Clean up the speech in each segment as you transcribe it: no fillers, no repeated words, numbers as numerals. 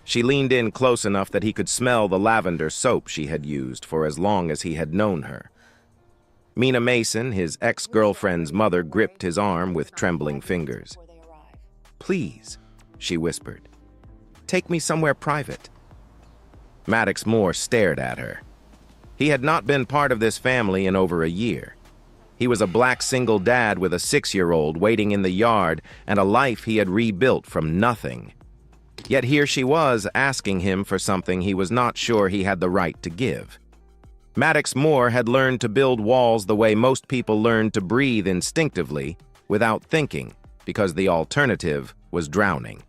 She leaned in close enough that he could smell the lavender soap she had used for as long as he had known her. Mina Mason, his ex-girlfriend's mother, gripped his arm with trembling fingers. "Please," she whispered, "take me somewhere private." Maddox Moore stared at her. He had not been part of this family in over a year. He was a black single dad with a 6-year-old waiting in the yard and a life he had rebuilt from nothing. Yet here she was asking him for something he was not sure he had the right to give. Maddox Moore had learned to build walls the way most people learn to breathe instinctively, without thinking, because the alternative was drowning.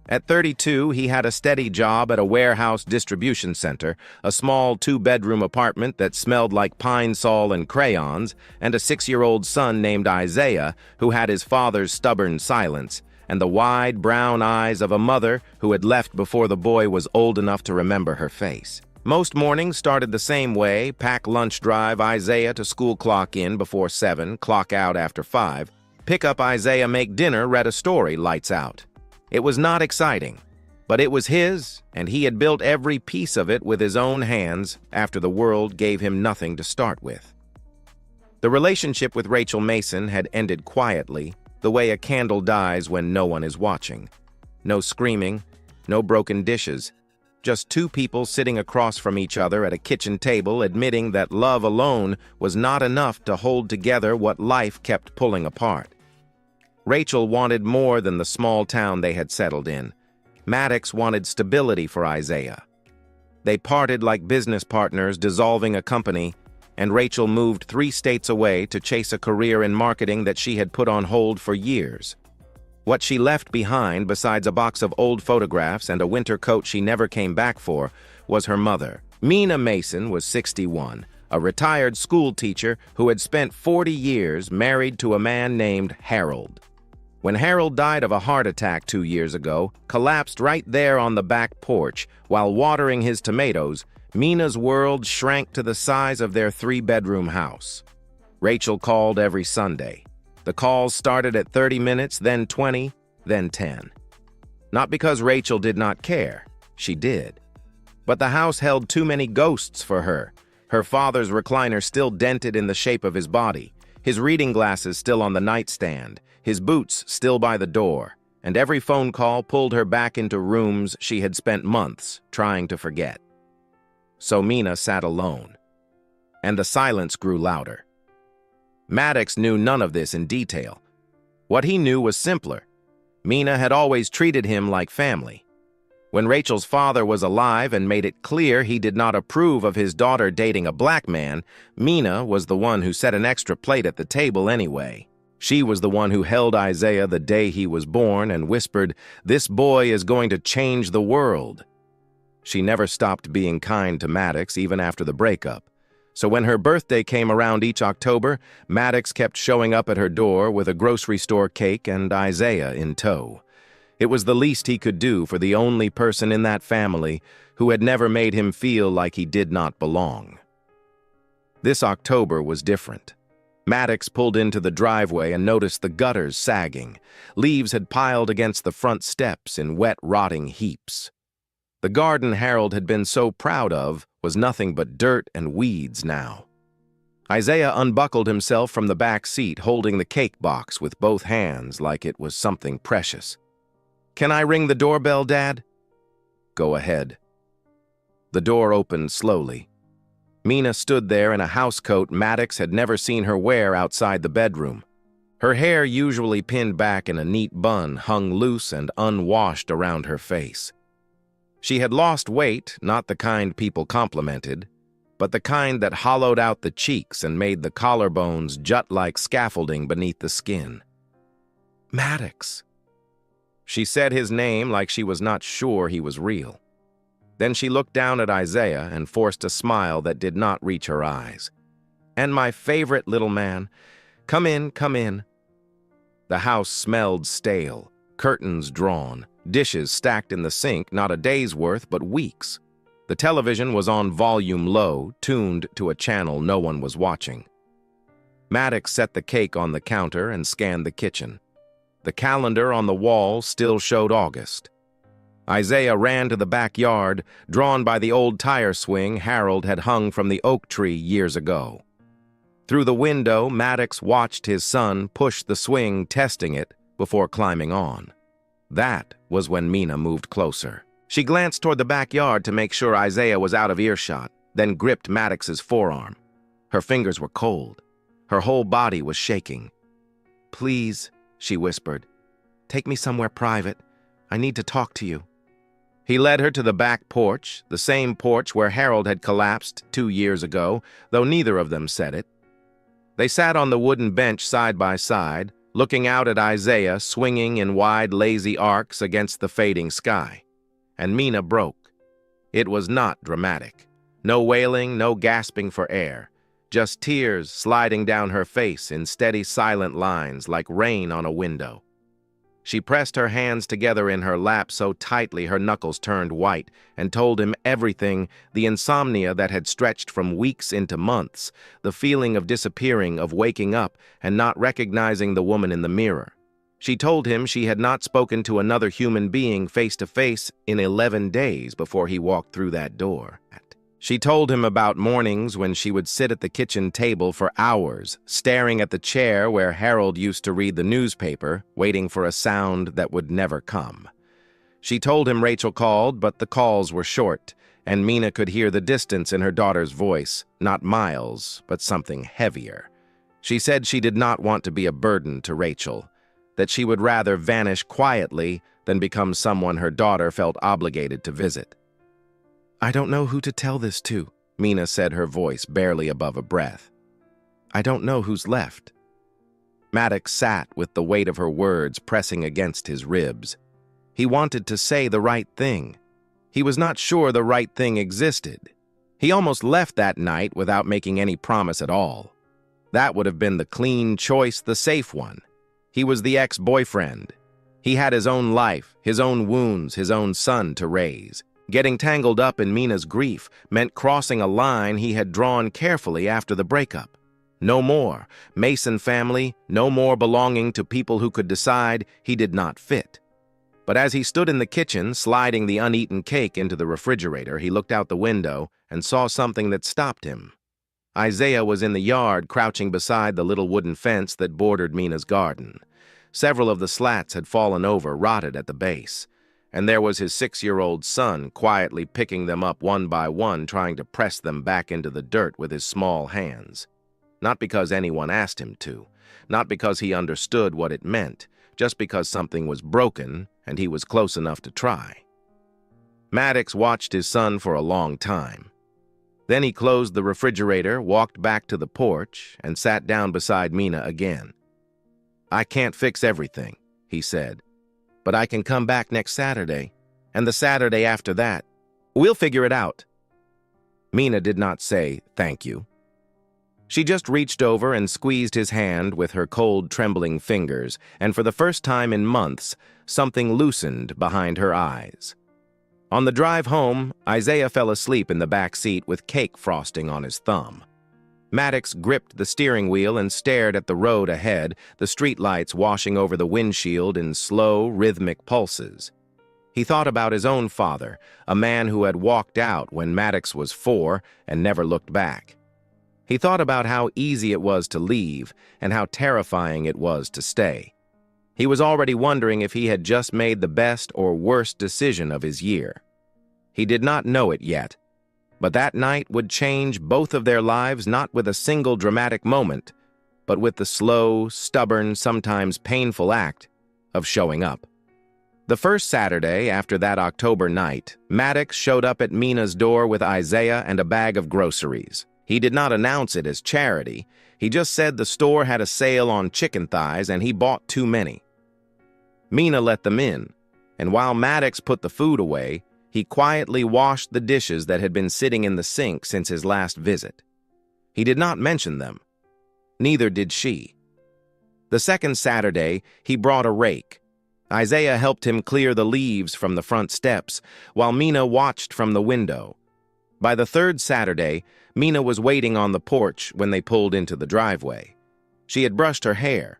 At 32, he had a steady job at a warehouse distribution center, a small 2-bedroom apartment that smelled like pine sol and crayons, and a 6-year-old son named Isaiah, who had his father's stubborn silence, and the wide brown eyes of a mother who had left before the boy was old enough to remember her face. Most mornings started the same way: pack lunch, drive Isaiah to school, clock in before 7, clock out after 5, pick up Isaiah, make dinner, read a story, lights out. It was not exciting, but it was his, and he had built every piece of it with his own hands after the world gave him nothing to start with. The relationship with Rachel Mason had ended quietly, the way a candle dies when no one is watching. No screaming, no broken dishes, just two people sitting across from each other at a kitchen table admitting that love alone was not enough to hold together what life kept pulling apart. Rachel wanted more than the small town they had settled in. Maddox wanted stability for Isaiah. They parted like business partners dissolving a company, and Rachel moved 3 states away to chase a career in marketing that she had put on hold for years. What she left behind, besides a box of old photographs and a winter coat she never came back for, was her mother. Mina Mason was 61, a retired school teacher who had spent 40 years married to a man named Harold. When Harold died of a heart attack 2 years ago, collapsed right there on the back porch while watering his tomatoes, Mina's world shrank to the size of their 3-bedroom house. Rachel called every Sunday. The calls started at 30 minutes, then 20, then 10. Not because Rachel did not care. She did. But the house held too many ghosts for her. Her father's recliner still dented in the shape of his body, his reading glasses still on the nightstand, his boots still by the door, and every phone call pulled her back into rooms she had spent months trying to forget. So Mina sat alone, and the silence grew louder. Maddox knew none of this in detail. What he knew was simpler. Mina had always treated him like family. When Rachel's father was alive and made it clear he did not approve of his daughter dating a black man, Mina was the one who set an extra plate at the table anyway. She was the one who held Isaiah the day he was born and whispered, "This boy is going to change the world." She never stopped being kind to Maddox even after the breakup. So when her birthday came around each October, Maddox kept showing up at her door with a grocery store cake and Isaiah in tow. It was the least he could do for the only person in that family who had never made him feel like he did not belong. This October was different. Maddox pulled into the driveway and noticed the gutters sagging. Leaves had piled against the front steps in wet, rotting heaps. The garden Harold had been so proud of was nothing but dirt and weeds now. Isaiah unbuckled himself from the back seat, holding the cake box with both hands like it was something precious. "Can I ring the doorbell, Dad?" "Go ahead." The door opened slowly. Mina stood there in a housecoat Maddox had never seen her wear outside the bedroom. Her hair, usually pinned back in a neat bun, hung loose and unwashed around her face. She had lost weight, not the kind people complimented, but the kind that hollowed out the cheeks and made the collarbones jut like scaffolding beneath the skin. "Maddox." She said his name like she was not sure he was real. Then she looked down at Isaiah and forced a smile that did not reach her eyes. "And my favorite little man. Come in, come in." The house smelled stale, curtains drawn, dishes stacked in the sink, not a day's worth, but weeks. The television was on volume low, tuned to a channel no one was watching. Maddox set the cake on the counter and scanned the kitchen. The calendar on the wall still showed August. Isaiah ran to the backyard, drawn by the old tire swing Harold had hung from the oak tree years ago. Through the window, Maddox watched his son push the swing, testing it, before climbing on. That was when Mina moved closer. She glanced toward the backyard to make sure Isaiah was out of earshot, then gripped Maddox's forearm. Her fingers were cold. Her whole body was shaking. "Please," she whispered, "take me somewhere private. I need to talk to you." He led her to the back porch, the same porch where Harold had collapsed 2 years ago, though neither of them said it. They sat on the wooden bench side by side, looking out at Isaiah swinging in wide, lazy arcs against the fading sky. And Mina broke. It was not dramatic. No wailing, no gasping for air. Just tears sliding down her face in steady, silent lines like rain on a window. She pressed her hands together in her lap so tightly her knuckles turned white and told him everything, the insomnia that had stretched from weeks into months, the feeling of disappearing, of waking up and not recognizing the woman in the mirror. She told him she had not spoken to another human being face to face in 11 days before he walked through that door. She told him about mornings when she would sit at the kitchen table for hours, staring at the chair where Harold used to read the newspaper, waiting for a sound that would never come. She told him Rachel called, but the calls were short, and Mina could hear the distance in her daughter's voice, not miles, but something heavier. She said she did not want to be a burden to Rachel, that she would rather vanish quietly than become someone her daughter felt obligated to visit. "I don't know who to tell this to," Mina said, her voice barely above a breath. "I don't know who's left." Maddox sat with the weight of her words pressing against his ribs. He wanted to say the right thing. He was not sure the right thing existed. He almost left that night without making any promise at all. That would have been the clean choice, the safe one. He was the ex-boyfriend. He had his own life, his own wounds, his own son to raise. Getting tangled up in Mina's grief meant crossing a line he had drawn carefully after the breakup. No more Mason family, no more belonging to people who could decide he did not fit. But as he stood in the kitchen, sliding the uneaten cake into the refrigerator, he looked out the window and saw something that stopped him. Isaiah was in the yard, crouching beside the little wooden fence that bordered Mina's garden. Several of the slats had fallen over, rotted at the base. And there was his 6-year-old son quietly picking them up one by one, trying to press them back into the dirt with his small hands. Not because anyone asked him to, not because he understood what it meant, just because something was broken and he was close enough to try. Maddox watched his son for a long time. Then he closed the refrigerator, walked back to the porch, and sat down beside Mina again. "I can't fix everything," he said. "But I can come back next Saturday, and the Saturday after that. We'll figure it out." Mina did not say thank you. She just reached over and squeezed his hand with her cold, trembling fingers, and for the first time in months, something loosened behind her eyes. On the drive home, Isaiah fell asleep in the back seat with cake frosting on his thumb. Maddox gripped the steering wheel and stared at the road ahead, the streetlights washing over the windshield in slow, rhythmic pulses. He thought about his own father, a man who had walked out when Maddox was 4 and never looked back. He thought about how easy it was to leave and how terrifying it was to stay. He was already wondering if he had just made the best or worst decision of his year. He did not know it yet. But that night would change both of their lives, not with a single dramatic moment, but with the slow, stubborn, sometimes painful act of showing up. The first Saturday after that October night, Maddox showed up at Mina's door with Isaiah and a bag of groceries. He did not announce it as charity. He just said the store had a sale on chicken thighs and he bought too many. Mina let them in, and while Maddox put the food away, he quietly washed the dishes that had been sitting in the sink since his last visit. He did not mention them. Neither did she. The second Saturday, he brought a rake. Isaiah helped him clear the leaves from the front steps, while Mina watched from the window. By the third Saturday, Mina was waiting on the porch when they pulled into the driveway. She had brushed her hair.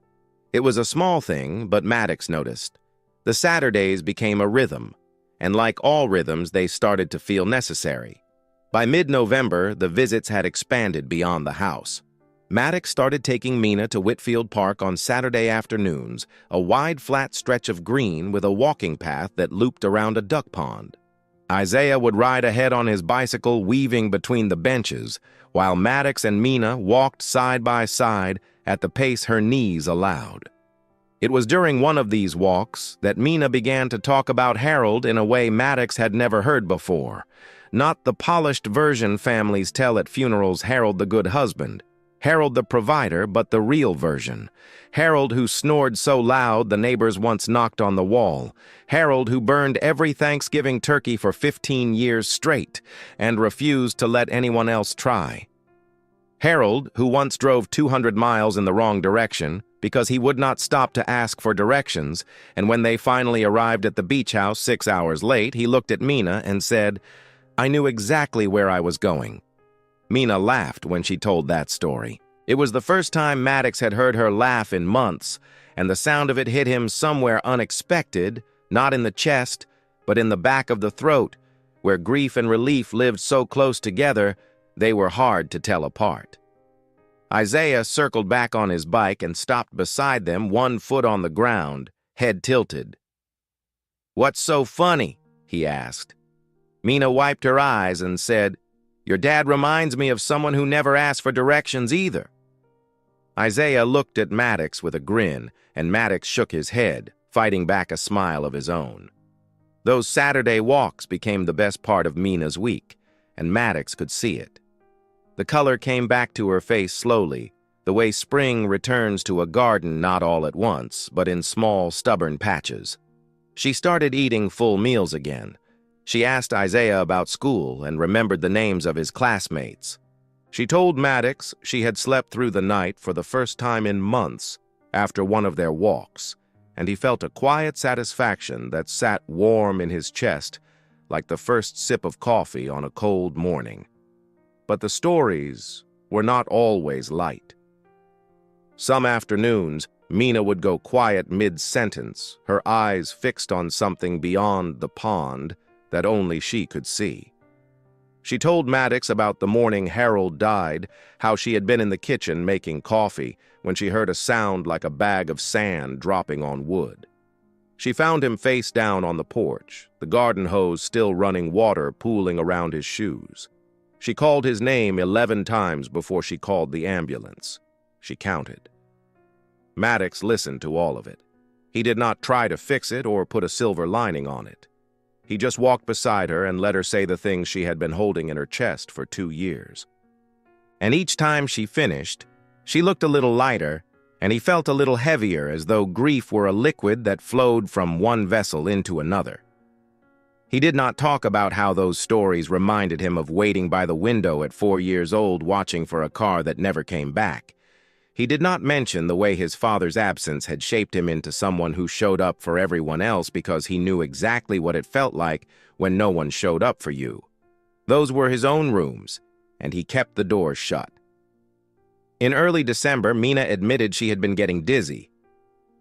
It was a small thing, but Maddox noticed. The Saturdays became a rhythm. and like all rhythms, they started to feel necessary. By mid-November, the visits had expanded beyond the house. Maddox started taking Mina to Whitfield Park on Saturday afternoons, a wide, flat stretch of green with a walking path that looped around a duck pond. Isaiah would ride ahead on his bicycle, weaving between the benches, while Maddox and Mina walked side by side at the pace her knees allowed. It was during one of these walks that Mina began to talk about Harold in a way Maddox had never heard before. Not the polished version families tell at funerals, Harold the good husband, Harold the provider, but the real version. Harold who snored so loud the neighbors once knocked on the wall. Harold who burned every Thanksgiving turkey for 15 years straight and refused to let anyone else try. Harold who once drove 200 miles in the wrong direction because he would not stop to ask for directions, and when they finally arrived at the beach house 6 hours late, he looked at Mina and said, "I knew exactly where I was going." Mina laughed when she told that story. It was the first time Maddox had heard her laugh in months, and the sound of it hit him somewhere unexpected, not in the chest, but in the back of the throat, where grief and relief lived so close together they were hard to tell apart. Isaiah circled back on his bike and stopped beside them, one foot on the ground, head tilted. "What's so funny?" he asked. Mina wiped her eyes and said, "Your dad reminds me of someone who never asked for directions either." Isaiah looked at Maddox with a grin, and Maddox shook his head, fighting back a smile of his own. Those Saturday walks became the best part of Mina's week, and Maddox could see it. The color came back to her face slowly, the way spring returns to a garden not all at once, but in small, stubborn patches. She started eating full meals again. She asked Isaiah about school and remembered the names of his classmates. She told Maddox she had slept through the night for the first time in months after one of their walks, and he felt a quiet satisfaction that sat warm in his chest like the first sip of coffee on a cold morning. But the stories were not always light. Some afternoons, Mina would go quiet mid-sentence, her eyes fixed on something beyond the pond that only she could see. She told Maddox about the morning Harold died, how she had been in the kitchen making coffee when she heard a sound like a bag of sand dropping on wood. She found him face down on the porch, the garden hose still running water pooling around his shoes. She called his name 11 times before she called the ambulance. She counted. Maddox listened to all of it. He did not try to fix it or put a silver lining on it. He just walked beside her and let her say the things she had been holding in her chest for 2 years. And each time she finished, she looked a little lighter, and he felt a little heavier, as though grief were a liquid that flowed from one vessel into another. He did not talk about how those stories reminded him of waiting by the window at 4 years old watching for a car that never came back. He did not mention the way his father's absence had shaped him into someone who showed up for everyone else because he knew exactly what it felt like when no one showed up for you. Those were his own rooms, and he kept the doors shut. In early December, Mina admitted she had been getting dizzy.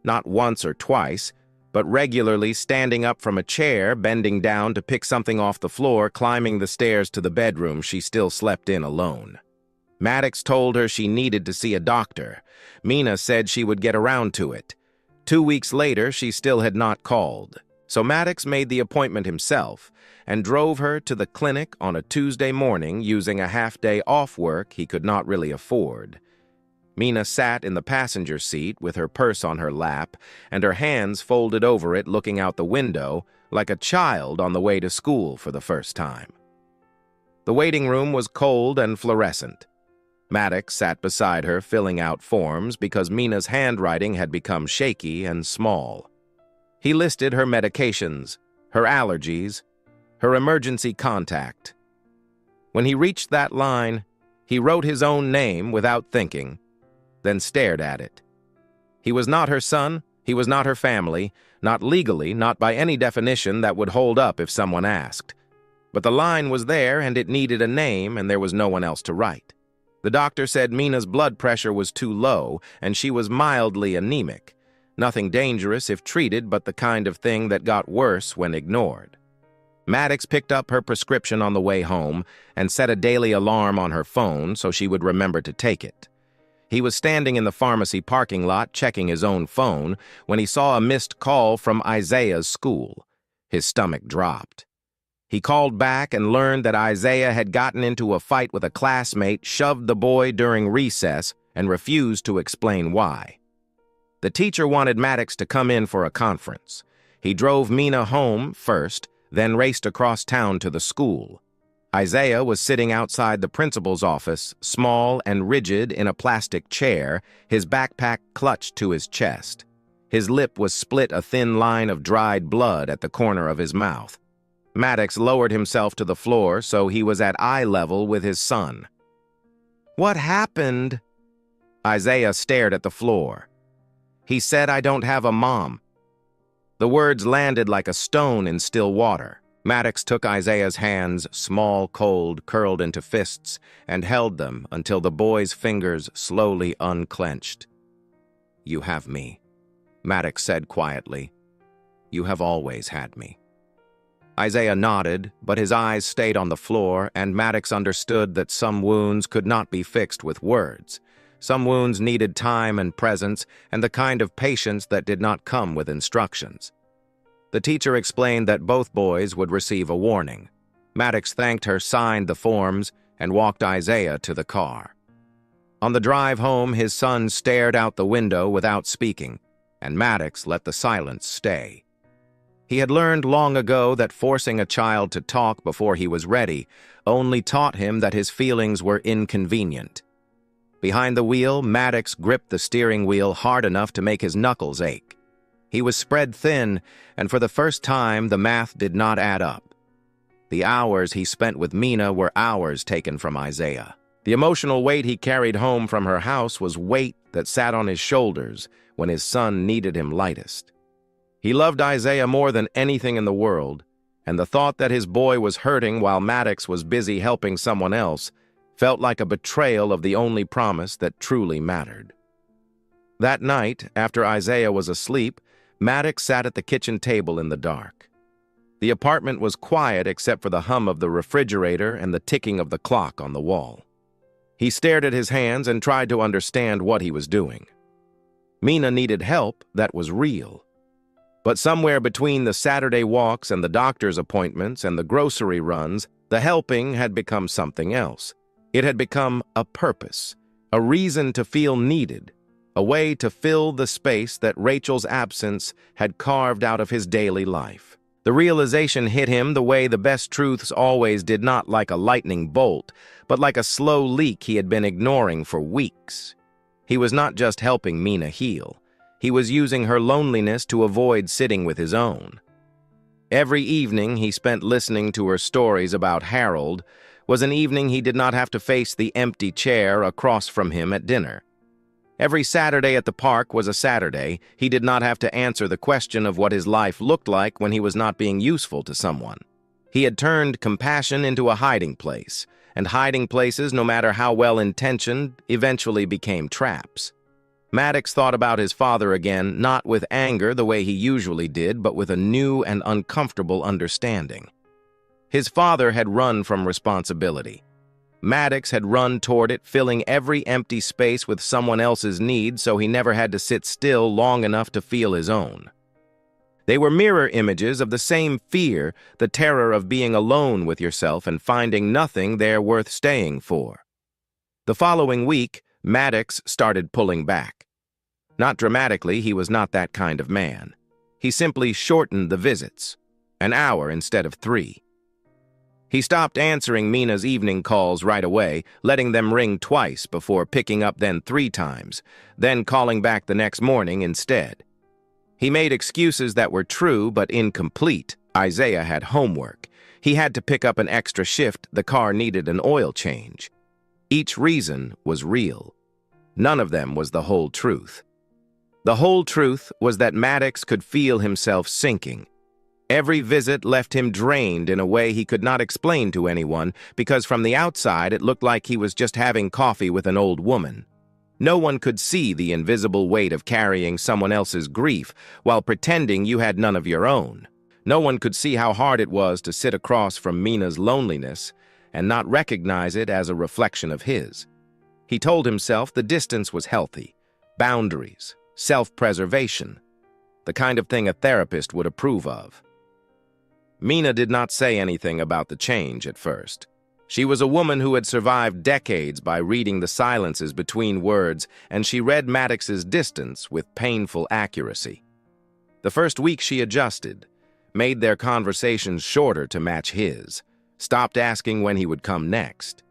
Not once or twice, but regularly standing up from a chair, bending down to pick something off the floor, climbing the stairs to the bedroom she still slept in alone. Maddox told her she needed to see a doctor. Mina said she would get around to it. 2 weeks later, she still had not called. So Maddox made the appointment himself and drove her to the clinic on a Tuesday morning using a half-day off work he could not really afford. Mina sat in the passenger seat with her purse on her lap and her hands folded over it, looking out the window like a child on the way to school for the first time. The waiting room was cold and fluorescent. Maddox sat beside her, filling out forms because Mina's handwriting had become shaky and small. He listed her medications, her allergies, her emergency contact. When he reached that line, he wrote his own name without thinking, then stared at it. He was not her son, he was not her family, not legally, not by any definition that would hold up if someone asked. But the line was there and it needed a name and there was no one else to write. The doctor said Mina's blood pressure was too low and she was mildly anemic. Nothing dangerous if treated, but the kind of thing that got worse when ignored. Maddox picked up her prescription on the way home and set a daily alarm on her phone so she would remember to take it. He was standing in the pharmacy parking lot checking his own phone when he saw a missed call from Isaiah's school. His stomach dropped. He called back and learned that Isaiah had gotten into a fight with a classmate, shoved the boy during recess, and refused to explain why. The teacher wanted Maddox to come in for a conference. He drove Mina home first, then raced across town to the school. Isaiah was sitting outside the principal's office, small and rigid in a plastic chair, his backpack clutched to his chest. His lip was split a thin line of dried blood at the corner of his mouth. Maddox lowered himself to the floor so he was at eye level with his son. "What happened?" Isaiah stared at the floor. "He said I don't have a mom." The words landed like a stone in still water. Maddox took Isaiah's hands, small, cold, curled into fists, and held them until the boy's fingers slowly unclenched. "You have me," Maddox said quietly. "You have always had me." Isaiah nodded, but his eyes stayed on the floor, and Maddox understood that some wounds could not be fixed with words. Some wounds needed time and presence, and the kind of patience that did not come with instructions. The teacher explained that both boys would receive a warning. Maddox thanked her, signed the forms, and walked Isaiah to the car. On the drive home, his son stared out the window without speaking, and Maddox let the silence stay. He had learned long ago that forcing a child to talk before he was ready only taught him that his feelings were inconvenient. Behind the wheel, Maddox gripped the steering wheel hard enough to make his knuckles ache. He was spread thin, and for the first time, the math did not add up. The hours he spent with Mina were hours taken from Isaiah. The emotional weight he carried home from her house was weight that sat on his shoulders when his son needed him lightest. He loved Isaiah more than anything in the world, and the thought that his boy was hurting while Maddox was busy helping someone else felt like a betrayal of the only promise that truly mattered. That night, after Isaiah was asleep, Maddox sat at the kitchen table in the dark. The apartment was quiet except for the hum of the refrigerator and the ticking of the clock on the wall. He stared at his hands and tried to understand what he was doing. Mina needed help that was real. But somewhere between the Saturday walks and the doctor's appointments and the grocery runs, the helping had become something else. It had become a purpose, a reason to feel needed, a way to fill the space that Rachel's absence had carved out of his daily life. The realization hit him the way the best truths always did, not like a lightning bolt, but like a slow leak he had been ignoring for weeks. He was not just helping Mina heal. He was using her loneliness to avoid sitting with his own. Every evening he spent listening to her stories about Harold was an evening he did not have to face the empty chair across from him at dinner. Every Saturday at the park was a Saturday he did not have to answer the question of what his life looked like when he was not being useful to someone. He had turned compassion into a hiding place, and hiding places, no matter how well-intentioned, eventually became traps. Maddox thought about his father again, not with anger the way he usually did, but with a new and uncomfortable understanding. His father had run from responsibility. Maddox had run toward it, filling every empty space with someone else's needs so he never had to sit still long enough to feel his own. They were mirror images of the same fear, the terror of being alone with yourself and finding nothing there worth staying for. The following week, Maddox started pulling back. Not dramatically, he was not that kind of man. He simply shortened the visits, an hour instead of 3. He stopped answering Mina's evening calls right away, letting them ring twice before picking up then 3 times, then calling back the next morning instead. He made excuses that were true but incomplete. Isaiah had homework. He had to pick up an extra shift. The car needed an oil change. Each reason was real. None of them was the whole truth. The whole truth was that Maddox could feel himself sinking. Every visit left him drained in a way he could not explain to anyone, because from the outside it looked like he was just having coffee with an old woman. No one could see the invisible weight of carrying someone else's grief while pretending you had none of your own. No one could see how hard it was to sit across from Mina's loneliness and not recognize it as a reflection of his. He told himself the distance was healthy, boundaries, self-preservation, the kind of thing a therapist would approve of. Mina did not say anything about the change at first. She was a woman who had survived decades by reading the silences between words, and she read Maddox's distance with painful accuracy. The first week she adjusted, made their conversations shorter to match his, stopped asking when he would come next.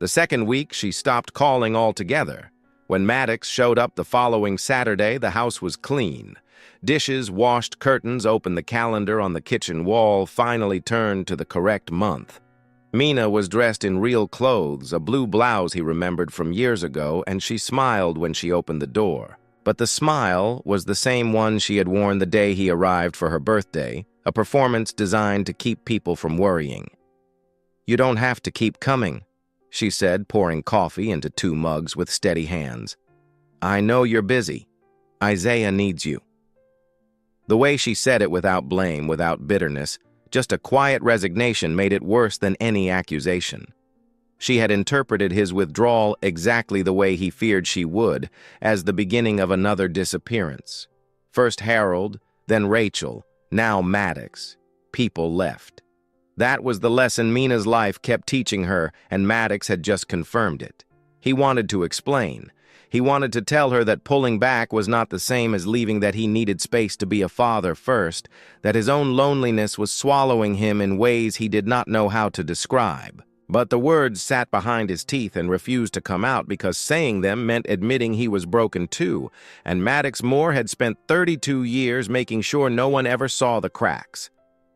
The second week she stopped calling altogether. When Maddox showed up the following Saturday, the house was clean. Dishes, washed, curtains, opened the calendar on the kitchen wall, finally turned to the correct month. Mina was dressed in real clothes, a blue blouse he remembered from years ago, and she smiled when she opened the door. But the smile was the same one she had worn the day he arrived for her birthday, a performance designed to keep people from worrying. "You don't have to keep coming," she said, pouring coffee into 2 mugs with steady hands. "I know you're busy. Isaiah needs you." The way she said it without blame, without bitterness, just a quiet resignation made it worse than any accusation. She had interpreted his withdrawal exactly the way he feared she would, as the beginning of another disappearance. First Harold, then Rachel, now Maddox. People left. That was the lesson Mina's life kept teaching her, and Maddox had just confirmed it. He wanted to explain. He wanted to tell her that pulling back was not the same as leaving, that he needed space to be a father first, that his own loneliness was swallowing him in ways he did not know how to describe. But the words sat behind his teeth and refused to come out because saying them meant admitting he was broken too, and Maddox Moore had spent 32 years making sure no one ever saw the cracks.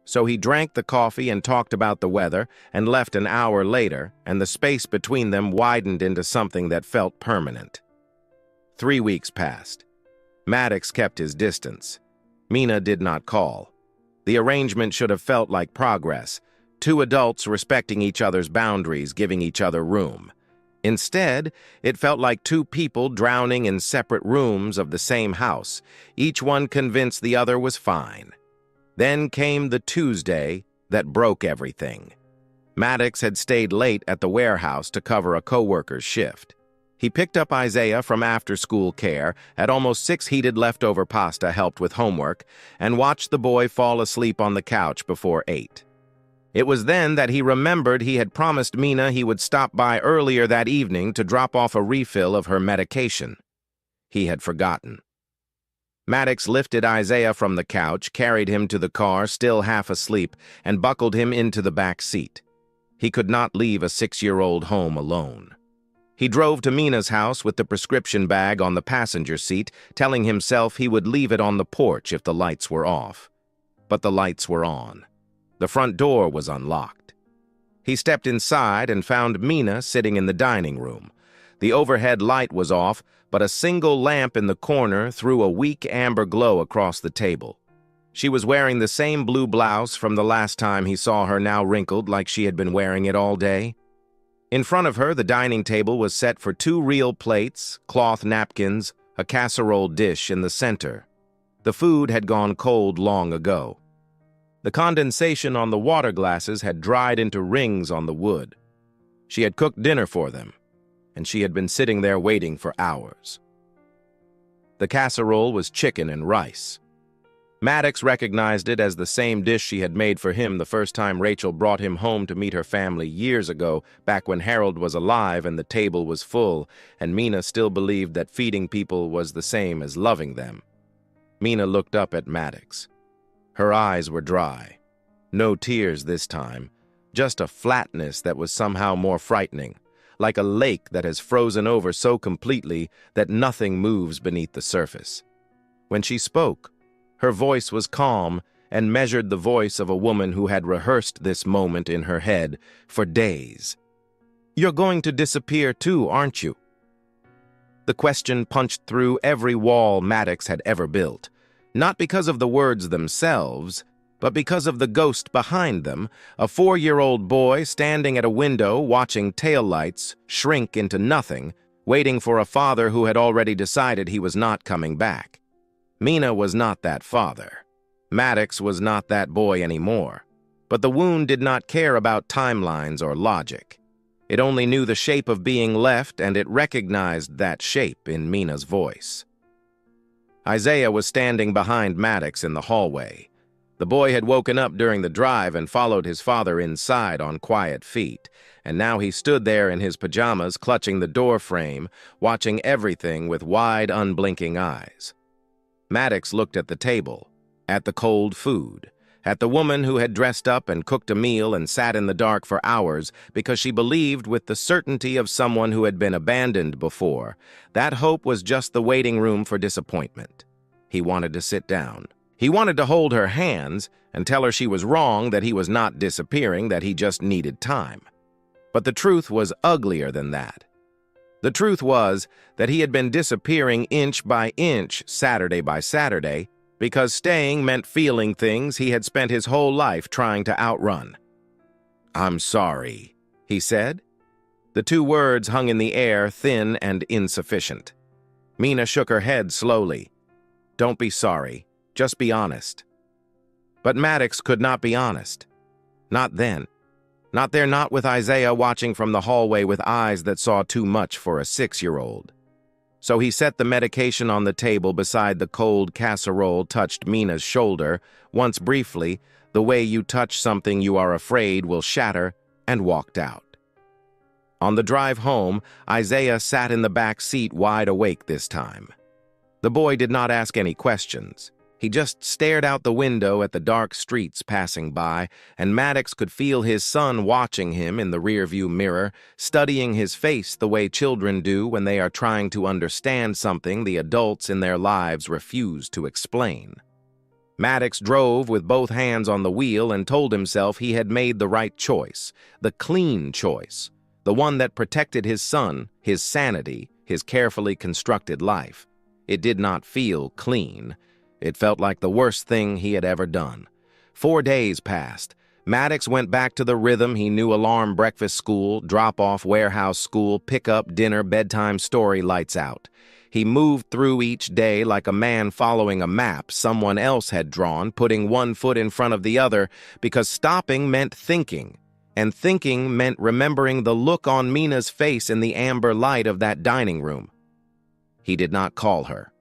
So he drank the coffee and talked about the weather and left an hour later, and the space between them widened into something that felt permanent. 3 weeks passed. Maddox kept his distance. Mina did not call. The arrangement should have felt like progress, 2 adults respecting each other's boundaries, giving each other room. Instead, it felt like 2 people drowning in separate rooms of the same house, each one convinced the other was fine. Then came the Tuesday that broke everything. Maddox had stayed late at the warehouse to cover a coworker's shift. He picked up Isaiah from after-school care, had almost 6 heated leftover pasta helped with homework, and watched the boy fall asleep on the couch before 8. It was then that he remembered he had promised Mina he would stop by earlier that evening to drop off a refill of her medication. He had forgotten. Maddox lifted Isaiah from the couch, carried him to the car, still half asleep, and buckled him into the back seat. He could not leave a 6-year-old home alone. He drove to Mina's house with the prescription bag on the passenger seat, telling himself he would leave it on the porch if the lights were off. But the lights were on. The front door was unlocked. He stepped inside and found Mina sitting in the dining room. The overhead light was off, but a single lamp in the corner threw a weak amber glow across the table. She was wearing the same blue blouse from the last time he saw her, now wrinkled like she had been wearing it all day. In front of her, the dining table was set for 2 real plates, cloth napkins, a casserole dish in the center. The food had gone cold long ago. The condensation on the water glasses had dried into rings on the wood. She had cooked dinner for them, and she had been sitting there waiting for hours. The casserole was chicken and rice. Maddox recognized it as the same dish she had made for him the first time Rachel brought him home to meet her family years ago, back when Harold was alive and the table was full, and Mina still believed that feeding people was the same as loving them. Mina looked up at Maddox. Her eyes were dry. No tears this time, just a flatness that was somehow more frightening, like a lake that has frozen over so completely that nothing moves beneath the surface. When she spoke, her voice was calm and measured the voice of a woman who had rehearsed this moment in her head for days. "You're going to disappear too, aren't you?" The question punched through every wall Maddox had ever built, not because of the words themselves, but because of the ghost behind them, a 4-year-old boy standing at a window watching taillights shrink into nothing, waiting for a father who had already decided he was not coming back. Mina was not that father. Maddox was not that boy anymore, but the wound did not care about timelines or logic. It only knew the shape of being left, and it recognized that shape in Mina's voice. Isaiah was standing behind Maddox in the hallway. The boy had woken up during the drive and followed his father inside on quiet feet, and now he stood there in his pajamas, clutching the door frame, watching everything with wide, unblinking eyes. Maddox looked at the table, at the cold food, at the woman who had dressed up and cooked a meal and sat in the dark for hours because she believed with the certainty of someone who had been abandoned before. That hope was just the waiting room for disappointment. He wanted to sit down. He wanted to hold her hands and tell her she was wrong, that he was not disappearing, that he just needed time. But the truth was uglier than that. The truth was that he had been disappearing inch by inch, Saturday by Saturday, because staying meant feeling things he had spent his whole life trying to outrun. "I'm sorry," he said. The two words hung in the air, thin and insufficient. Mina shook her head slowly. "Don't be sorry. Just be honest." But Maddox could not be honest. Not then. Not there, not with Isaiah watching from the hallway with eyes that saw too much for a 6-year-old. So he set the medication on the table beside the cold casserole, touched Mina's shoulder, once briefly, the way you touch something you are afraid will shatter, and walked out. On the drive home, Isaiah sat in the back seat, wide awake this time. The boy did not ask any questions. He just stared out the window at the dark streets passing by, and Maddox could feel his son watching him in the rearview mirror, studying his face the way children do when they are trying to understand something the adults in their lives refuse to explain. Maddox drove with both hands on the wheel and told himself he had made the right choice, the clean choice, the one that protected his son, his sanity, his carefully constructed life. It did not feel clean. It felt like the worst thing he had ever done. 4 days passed. Maddox went back to the rhythm he knew: alarm, breakfast, school, drop-off, warehouse, school, pick-up, dinner, bedtime, story, lights out. He moved through each day like a man following a map someone else had drawn, putting one foot in front of the other, because stopping meant thinking, and thinking meant remembering the look on Mina's face in the amber light of that dining room. He did not call her.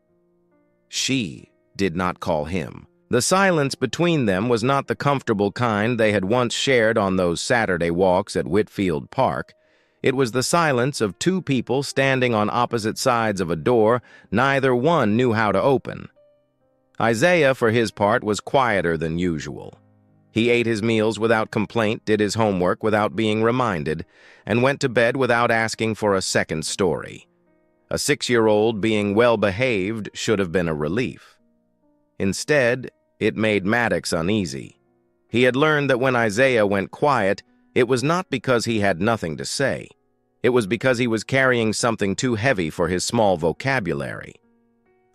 She did not call him. The silence between them was not the comfortable kind they had once shared on those Saturday walks at Whitfield Park. It was the silence of two people standing on opposite sides of a door neither one knew how to open. Isaiah, for his part, was quieter than usual. He ate his meals without complaint, did his homework without being reminded, and went to bed without asking for a second story. A 6-year-old being well-behaved should have been a relief. Instead, it made Maddox uneasy. He had learned that when Isaiah went quiet, it was not because he had nothing to say. It was because he was carrying something too heavy for his small vocabulary.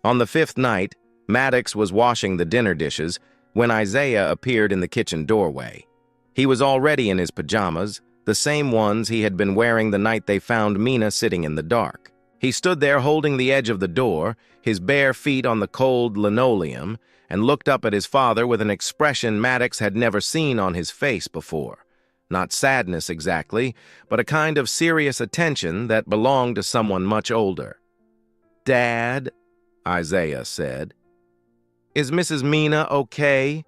On the 5th night, Maddox was washing the dinner dishes when Isaiah appeared in the kitchen doorway. He was already in his pajamas, the same ones he had been wearing the night they found Mina sitting in the dark. He stood there holding the edge of the door, his bare feet on the cold linoleum, and looked up at his father with an expression Maddox had never seen on his face before. Not sadness exactly, but a kind of serious attention that belonged to someone much older. "Dad," Isaiah said. "Is Mrs. Mina okay?"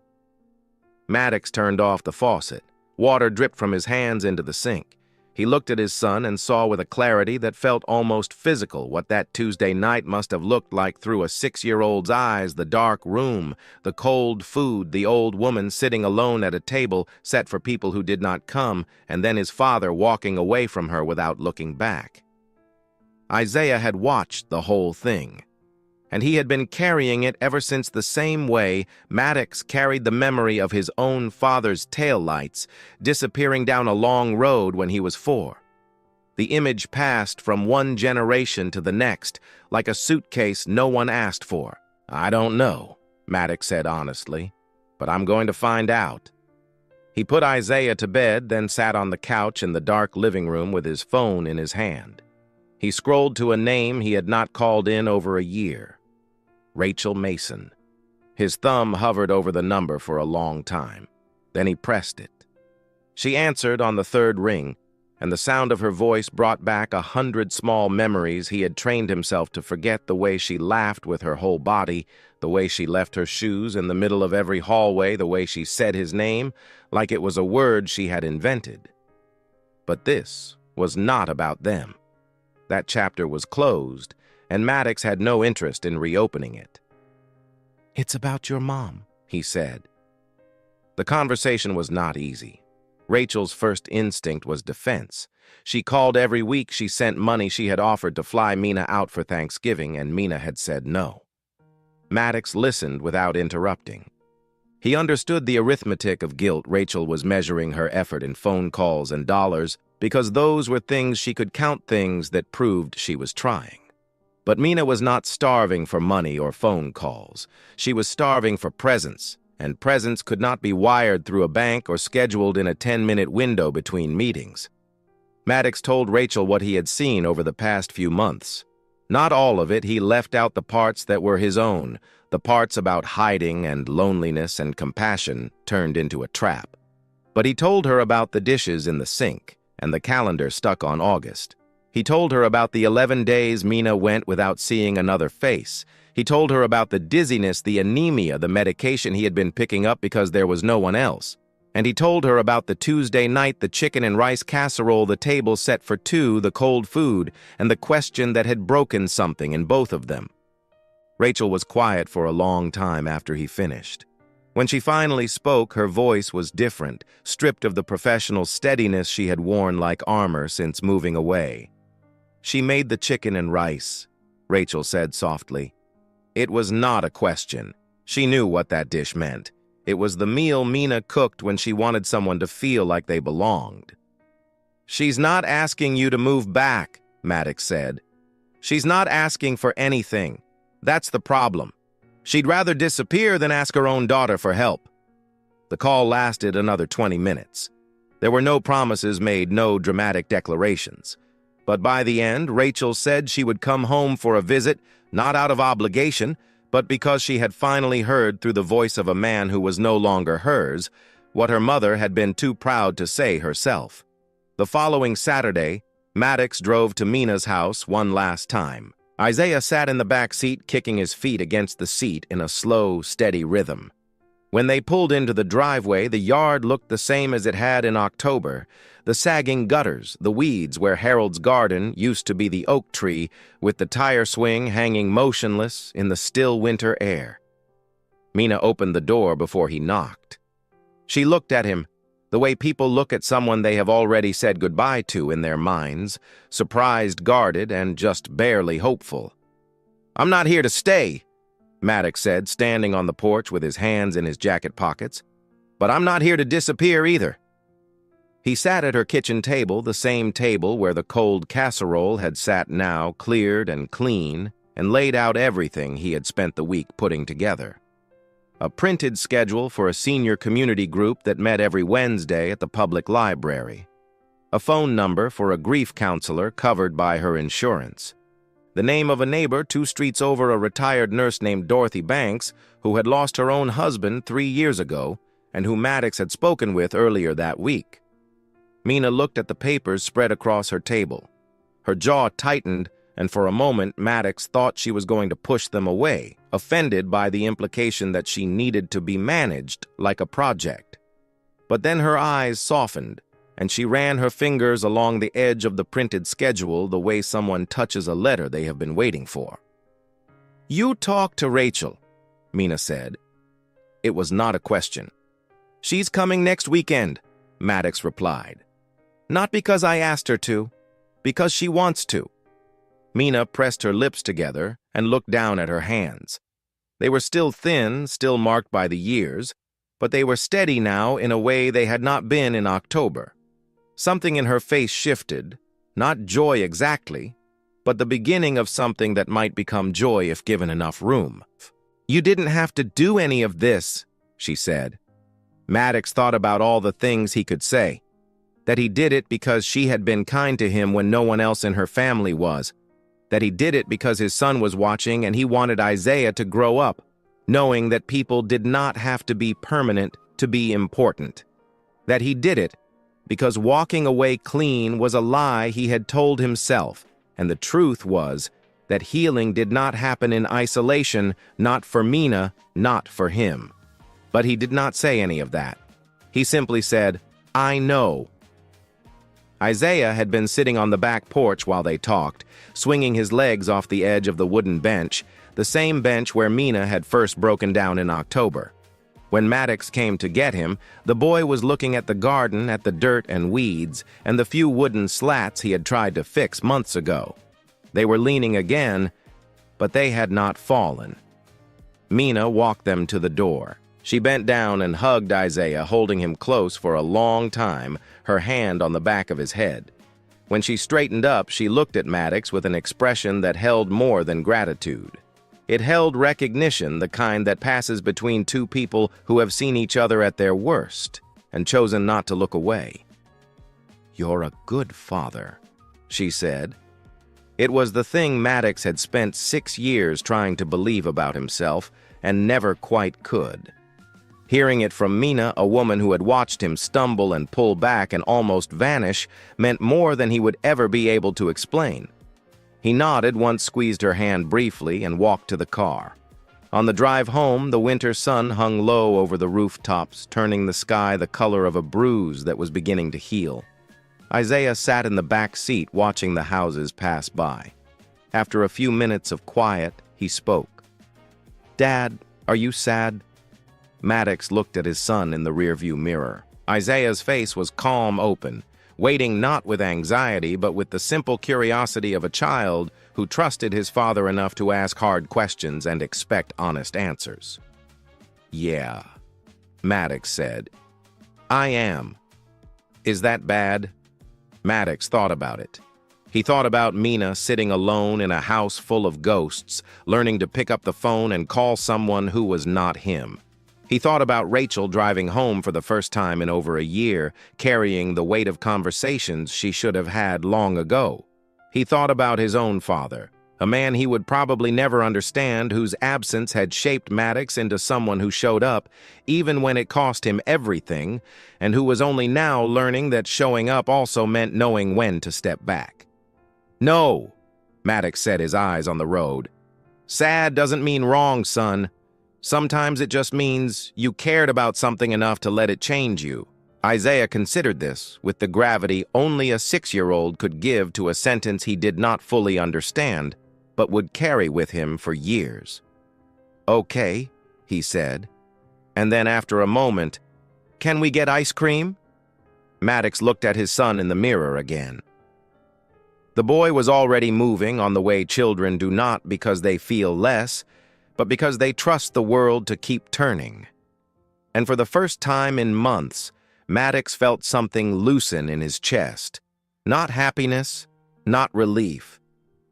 Maddox turned off the faucet. Water dripped from his hands into the sink. He looked at his son and saw with a clarity that felt almost physical what that Tuesday night must have looked like through a 6-year-old's eyes: the dark room, the cold food, the old woman sitting alone at a table set for people who did not come, and then his father walking away from her without looking back. Isaiah had watched the whole thing, and he had been carrying it ever since, the same way Maddox carried the memory of his own father's taillights disappearing down a long road when he was 4. The image passed from one generation to the next, like a suitcase no one asked for. "I don't know," Maddox said honestly, "but I'm going to find out." He put Isaiah to bed, then sat on the couch in the dark living room with his phone in his hand. He scrolled to a name he had not called in over a year. Rachel Mason. His thumb hovered over the number for a long time. Then he pressed it. She answered on the third ring, and the sound of her voice brought back 100 small memories he had trained himself to forget, the way she laughed with her whole body, the way she left her shoes in the middle of every hallway, the way she said his name like it was a word she had invented. But this was not about them. That chapter was closed, and Maddox had no interest in reopening it. "It's about your mom," he said. The conversation was not easy. Rachel's first instinct was defense. She called every week. She sent money. She had offered to fly Mina out for Thanksgiving, and Mina had said no. Maddox listened without interrupting. He understood the arithmetic of guilt. Rachel was measuring her effort in phone calls and dollars because those were things she could count, things that proved she was trying. But Mina was not starving for money or phone calls. She was starving for presence. And presence could not be wired through a bank or scheduled in a 10-minute window between meetings. Maddox told Rachel what he had seen over the past few months. Not all of it. He left out the parts that were his own, the parts about hiding and loneliness and compassion turned into a trap. But he told her about the dishes in the sink and the calendar stuck on August. He told her about the 11 days Mina went without seeing another face. He told her about the dizziness, the anemia, the medication he had been picking up because there was no one else. And he told her about the Tuesday night, the chicken and rice casserole, the table set for two, the cold food, and the question that had broken something in both of them. Rachel was quiet for a long time after he finished. When she finally spoke, her voice was different, stripped of the professional steadiness she had worn like armor since moving away. "She made the chicken and rice," Rachel said softly. It was not a question. She knew what that dish meant. It was the meal Mina cooked when she wanted someone to feel like they belonged. "She's not asking you to move back," Maddox said. "She's not asking for anything. That's the problem. She'd rather disappear than ask her own daughter for help." The call lasted another 20 minutes. There were no promises made, no dramatic declarations. But by the end, Rachel said she would come home for a visit, not out of obligation, but because she had finally heard through the voice of a man who was no longer hers what her mother had been too proud to say herself. The following Saturday, Maddox drove to Mina's house one last time. Isaiah sat in the back seat, kicking his feet against the seat in a slow, steady rhythm. When they pulled into the driveway, the yard looked the same as it had in October. The sagging gutters, the weeds where Harold's garden used to be, the oak tree with the tire swing hanging motionless in the still winter air. Mina opened the door before he knocked. She looked at him, the way people look at someone they have already said goodbye to in their minds, surprised, guarded, and just barely hopeful. "I'm not here to stay," Maddox said, standing on the porch with his hands in his jacket pockets. "But I'm not here to disappear either." He sat at her kitchen table, the same table where the cold casserole had sat now, cleared and clean, and laid out everything he had spent the week putting together. A printed schedule for a senior community group that met every Wednesday at the public library. A phone number for a grief counselor covered by her insurance. The name of a neighbor 2 streets over, a retired nurse named Dorothy Banks, who had lost her own husband 3 years ago and who Maddox had spoken with earlier that week. Mina looked at the papers spread across her table. Her jaw tightened, and for a moment Maddox thought she was going to push them away, offended by the implication that she needed to be managed like a project. But then her eyes softened, and she ran her fingers along the edge of the printed schedule the way someone touches a letter they have been waiting for. "You talk to Rachel," Mina said. It was not a question. "She's coming next weekend," Maddox replied. "Not because I asked her to, because she wants to." Mina pressed her lips together and looked down at her hands. They were still thin, still marked by the years, but they were steady now in a way they had not been in October. Something in her face shifted, not joy exactly, but the beginning of something that might become joy if given enough room. "You didn't have to do any of this," she said. Maddox thought about all the things he could say. That he did it because she had been kind to him when no one else in her family was. That he did it because his son was watching and he wanted Isaiah to grow up. knowing that people did not have to be permanent to be important. That he did it because walking away clean was a lie he had told himself, and the truth was that healing did not happen in isolation, not for Mina, not for him. But he did not say any of that. He simply said, "I know." Isaiah had been sitting on the back porch while they talked, swinging his legs off the edge of the wooden bench, the same bench where Mina had first broken down in October. When Maddox came to get him, the boy was looking at the garden, at the dirt and weeds, and the few wooden slats he had tried to fix months ago. They were leaning again, but they had not fallen. Mina walked them to the door. She bent down and hugged Isaiah, holding him close for a long time, her hand on the back of his head. When she straightened up, she looked at Maddox with an expression that held more than gratitude. It held recognition, the kind that passes between two people who have seen each other at their worst and chosen not to look away. "You're a good father," she said. It was the thing Maddox had spent 6 years trying to believe about himself and never quite could. Hearing it from Mina, a woman who had watched him stumble and pull back and almost vanish, meant more than he would ever be able to explain. He nodded once, squeezed her hand briefly, and walked to the car. On the drive home, the winter sun hung low over the rooftops, turning the sky the color of a bruise that was beginning to heal. Isaiah sat in the back seat watching the houses pass by. After a few minutes of quiet, he spoke. "Dad, are you sad?" Maddox looked at his son in the rearview mirror. Isaiah's face was calm, open, waiting not with anxiety but with the simple curiosity of a child who trusted his father enough to ask hard questions and expect honest answers. "Yeah," Maddox said. "I am. Is that bad?" Maddox thought about it. He thought about Mina sitting alone in a house full of ghosts, learning to pick up the phone and call someone who was not him. He thought about Rachel driving home for the first time in over a year, carrying the weight of conversations she should have had long ago. He thought about his own father, a man he would probably never understand, whose absence had shaped Maddox into someone who showed up, even when it cost him everything, and who was only now learning that showing up also meant knowing when to step back. "No," Maddox said, his eyes on the road. "Sad doesn't mean wrong, son. Sometimes it just means you cared about something enough to let it change you." Isaiah considered this with the gravity only a 6-year-old could give to a sentence he did not fully understand, but would carry with him for years. "Okay," he said. And then after a moment, "Can we get ice cream?" Maddox looked at his son in the mirror again. The boy was already moving on the way children do not because they feel less, but because they trust the world to keep turning. And for the first time in months, Maddox felt something loosen in his chest. Not happiness, not relief,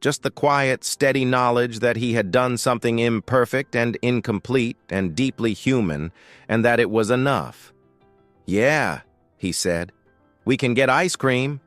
just the quiet, steady knowledge that he had done something imperfect and incomplete and deeply human, and that it was enough. "Yeah," he said, "we can get ice cream."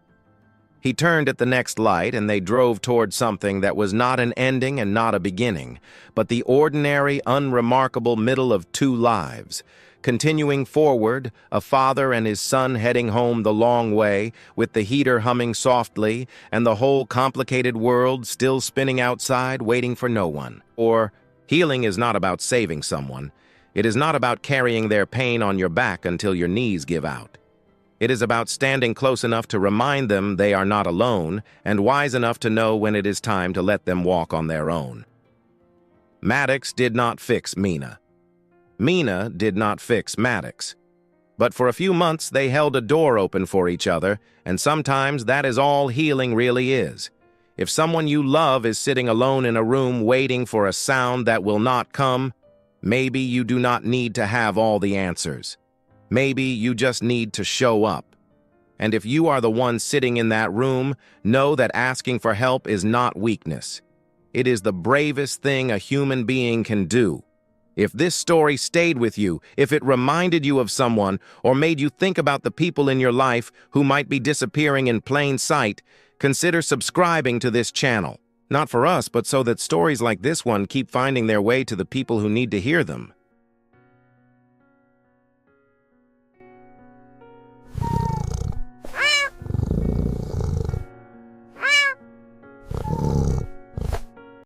He turned at the next light, and they drove toward something that was not an ending and not a beginning, but the ordinary, unremarkable middle of two lives. Continuing forward, a father and his son heading home the long way, with the heater humming softly, and the whole complicated world still spinning outside, waiting for no one. Or, healing is not about saving someone. It is not about carrying their pain on your back until your knees give out. It is about standing close enough to remind them they are not alone, and wise enough to know when it is time to let them walk on their own. Maddox did not fix Mina. Mina did not fix Maddox. But for a few months they held a door open for each other, and sometimes that is all healing really is. If someone you love is sitting alone in a room waiting for a sound that will not come, maybe you do not need to have all the answers. Maybe you just need to show up. And if you are the one sitting in that room, know that asking for help is not weakness. It is the bravest thing a human being can do. If this story stayed with you, if it reminded you of someone, or made you think about the people in your life who might be disappearing in plain sight, consider subscribing to this channel. Not for us, but so that stories like this one keep finding their way to the people who need to hear them.